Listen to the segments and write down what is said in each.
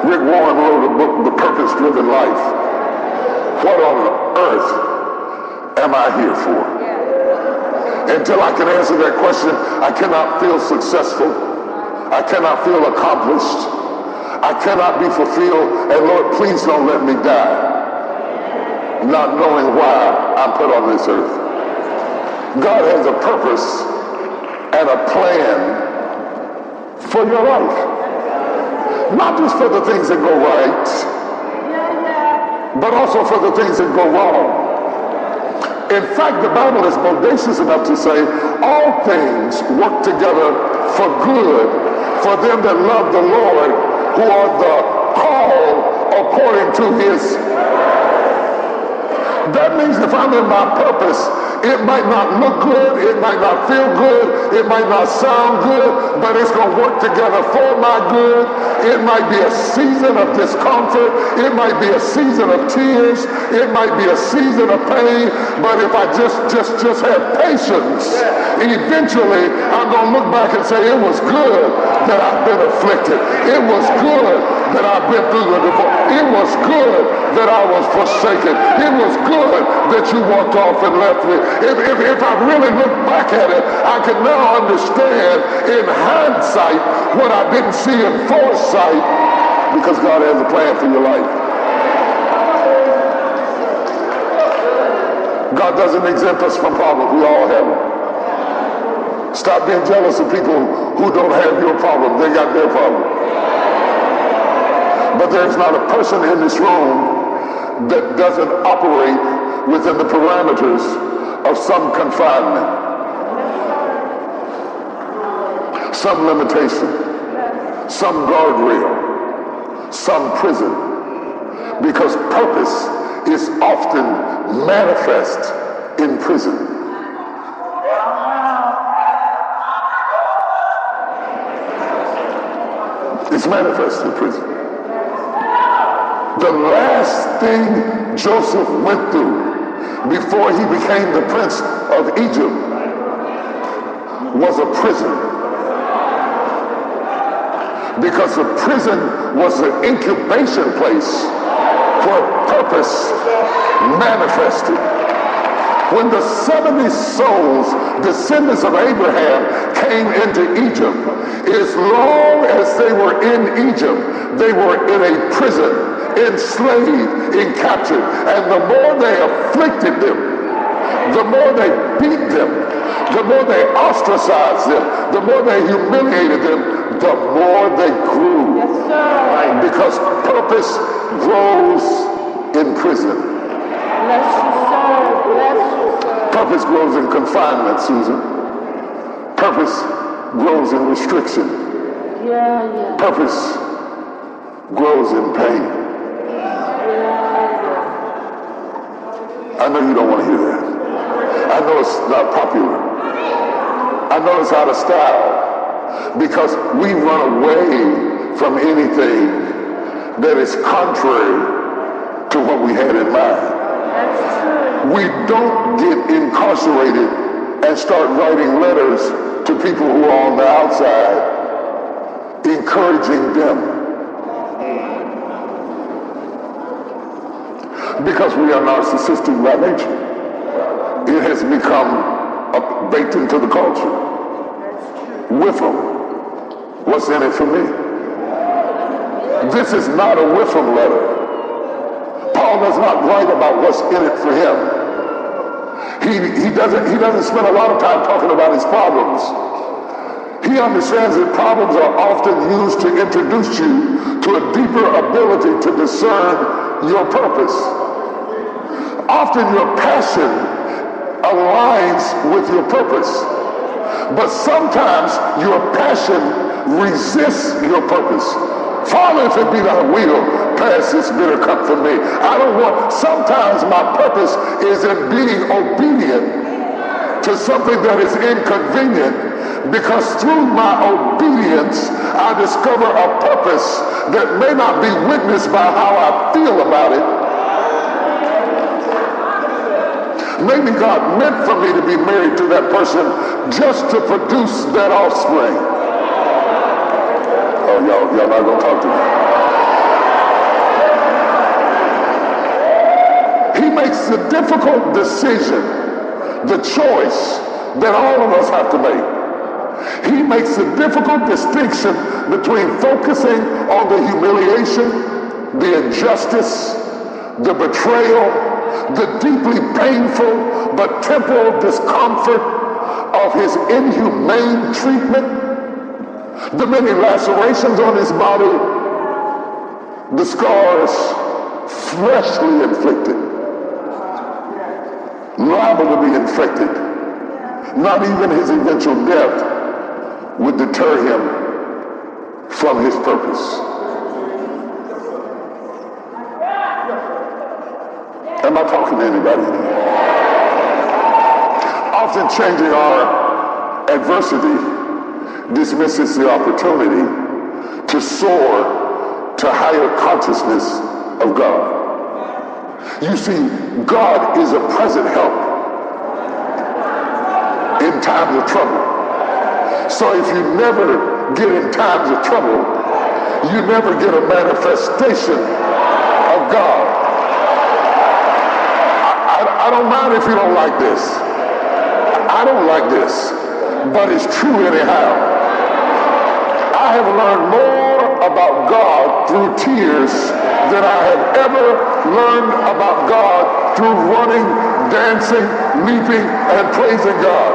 Rick Warren wrote a book, The Purpose-Driven Life. What on earth am I here for? Until I can answer that question, I cannot feel successful. I cannot feel accomplished. I cannot be fulfilled. And Lord, please don't let me die not knowing why I'm put on this earth. God has a purpose and a plan for your life. Not just for the things that go right, but also for the things that go wrong. In fact, the Bible is bodacious enough to say all things work together for good for them that love the Lord, who are the called according to his. That means if I'm in my purpose, it might not look good, it might not feel good, it might not sound good, but it's going to work together for my good. It might be a season of discomfort, it might be a season of tears, it might be a season of pain, but if I just have patience, eventually I'm going to look back and say, it was good that I've been afflicted. It was good that I've been through the divorce. It was good that I was forsaken. It was good that you walked off and left me. If I really look back at it, I can now understand in hindsight what I didn't see in foresight, because God has a plan for your life. God doesn't exempt us from problems. We all have them. Stop being jealous of people who don't have your problem. They got their problem. But there's not a person in this room that doesn't operate within the parameters of some confinement, some limitation, some guardrail, some prison, because purpose is often manifest in prison. It's manifest in prison. The last thing Joseph went through before he became the prince of Egypt was a prison. Because the prison was an incubation place where purpose manifested. When the 70 souls, descendants of Abraham, came into Egypt, as long as they were in Egypt, they were in a prison, enslaved, and captured. And the more they afflicted them, the more they beat them, the more they ostracized them, the more they humiliated them, the more they grew. Yes, sir. Because purpose grows in prison. Bless you, sir. Bless you, sir. Purpose grows in confinement, Susan. Purpose grows in restriction. Yeah. Purpose grows in pain. I know you don't want to hear that. I know it's not popular. I know it's out of style, because we run away from anything that is contrary to what we had in mind. We don't get incarcerated and start writing letters to people who are on the outside, encouraging them. Because we are narcissistic by nature. It has become baked into the culture. With them. What's in it for me? This is not a with them letter. Paul does not write about what's in it for him. He doesn't spend a lot of time talking about his problems. He understands that problems are often used to introduce you to a deeper ability to discern your purpose. Often your passion aligns with your purpose, but sometimes your passion resists your purpose. Father, if it be thy will, pass this bitter cup from me. Sometimes my purpose is in being obedient to something that is inconvenient, because through my obedience, I discover a purpose that may not be witnessed by how I feel about it. Maybe God meant for me to be married to that person just to produce that offspring. Oh, y'all not gonna talk to me. He makes the difficult decision, the choice that all of us have to make. He makes the difficult distinction between focusing on the humiliation, the injustice, the betrayal, the deeply painful but temporal discomfort of his inhumane treatment, the many lacerations on his body, the scars freshly inflicted, liable to be infected. Not even his eventual death would deter him from his purpose. Am I talking to anybody? Often changing our adversity dismisses the opportunity to soar to higher consciousness of God. You see, God is a present help in times of trouble. So if you never get in times of trouble, you never get a manifestation of God. I don't mind if you don't like this. I don't like this, but it's true anyhow. I have learned more about God through tears than I have ever learned about God through running, dancing, leaping, and praising God.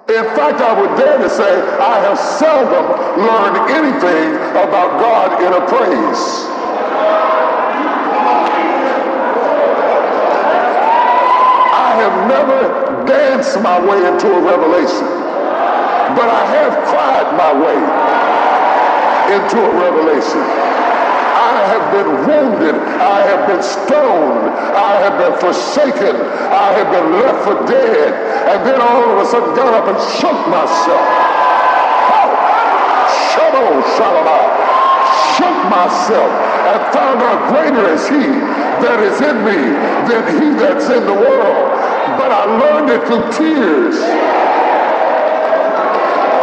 In fact, I would dare to say I have seldom learned anything about God in a praise. I have never danced my way into a revelation, but I have cried my way into a revelation. I have been wounded. I have been stoned. I have been forsaken. I have been left for dead. And then all of a sudden got up and shook myself. Shook myself and found out greater is he that is in me than he that's in the world. But I learned it through tears.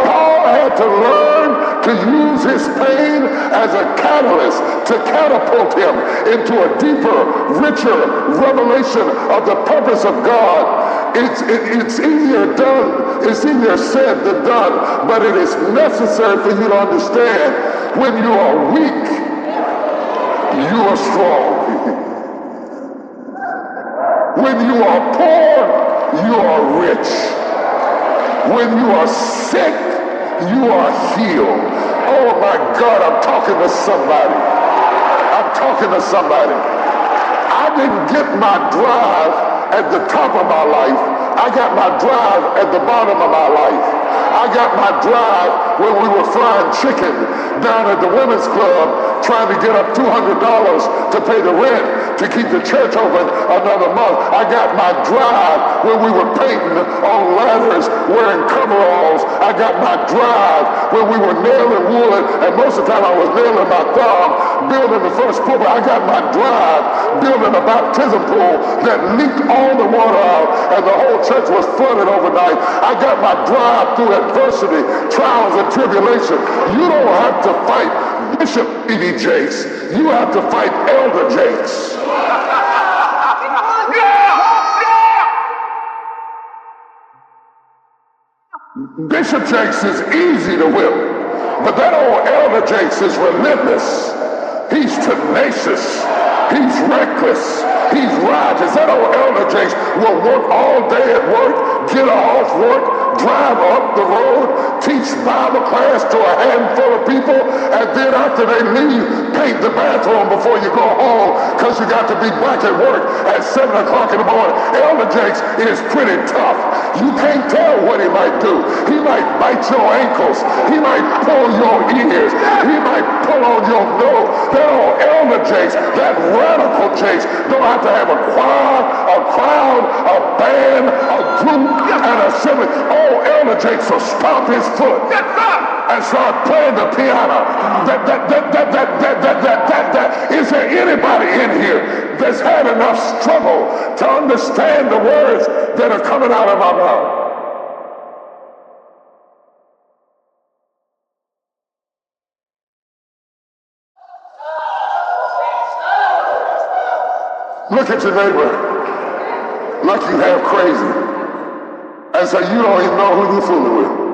Paul had to learn to use his pain as a catalyst to catapult him into a deeper, richer revelation of the purpose of God. It's easier done, it's easier said than done, but it is necessary for you to understand when you are weak, you are strong. When you are poor, you are rich. When you are sick, you are healed. Oh my God, I'm talking to somebody. I'm talking to somebody. I didn't get my drive at the top of my life. I got my drive at the bottom of my life. I got my drive when we were frying chicken down at the women's club trying to get up $200 to pay the rent to keep the church open another month. I got my drive when we were painting on ladders wearing coveralls. I got my drive when we were nailing wood, and most of the time I was nailing my thumb, building the first pulpit. I got my drive building a baptism pool that leaked all the water out and the whole church was flooded overnight. I got my drive through adversity, trials, and tribulation. You don't have to fight Bishop E.D. Jakes. You have to fight Elder Jakes. Bishop Jakes is easy to whip, but that old Elder Jakes is relentless. He's tenacious. He's reckless. He's righteous. That old Elder Jakes will work all day at work, get off work, drive up the road, teach Bible class to a handful of people, and then after they leave, paint the bathroom before you go home because you got to be back at work at 7 o'clock in the morning. Elder Jakes is pretty tough. You can't tell what he might do. He might bite your ankles. He might pull your ears. He might pull on your nose. That old Elder Jakes, that radical Jakes, don't have to have a choir, a crowd, a band, a group, and a assembly. Oh, Elder Jakes will stomp his foot and start playing the piano. Is there anybody in here that's had enough struggle to understand the words that are coming out of my mouth? Look at your neighbor like you half crazy and say you don't even know who you're fooling with.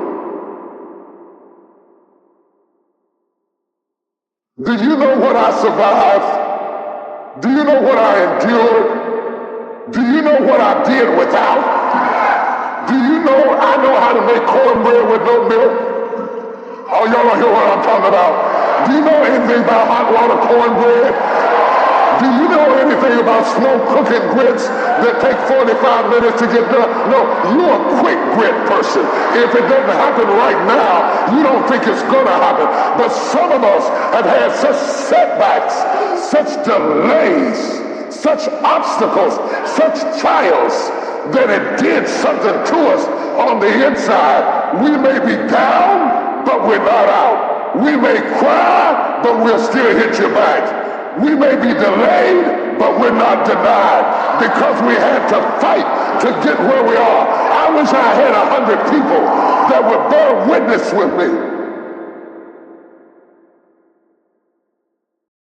Do you know what I survived? Do you know what I endured? Do you know what I did without? Do you know I know how to make cornbread with no milk? Oh, y'all don't hear what I'm talking about. Do you know anything about hot water cornbread? Do you know anything about slow cooking grits that take 45 minutes to get done? No, you're a quick grit person. If it doesn't happen right now, you don't think it's going to happen. But some of us have had such setbacks, such delays, such obstacles, such trials, that it did something to us on the inside. We may be down, but we're not out. We may cry, but we'll still hit your back. We may be delayed, but we're not denied because we had to fight to get where we are. I wish I had 100 people that would bear witness with me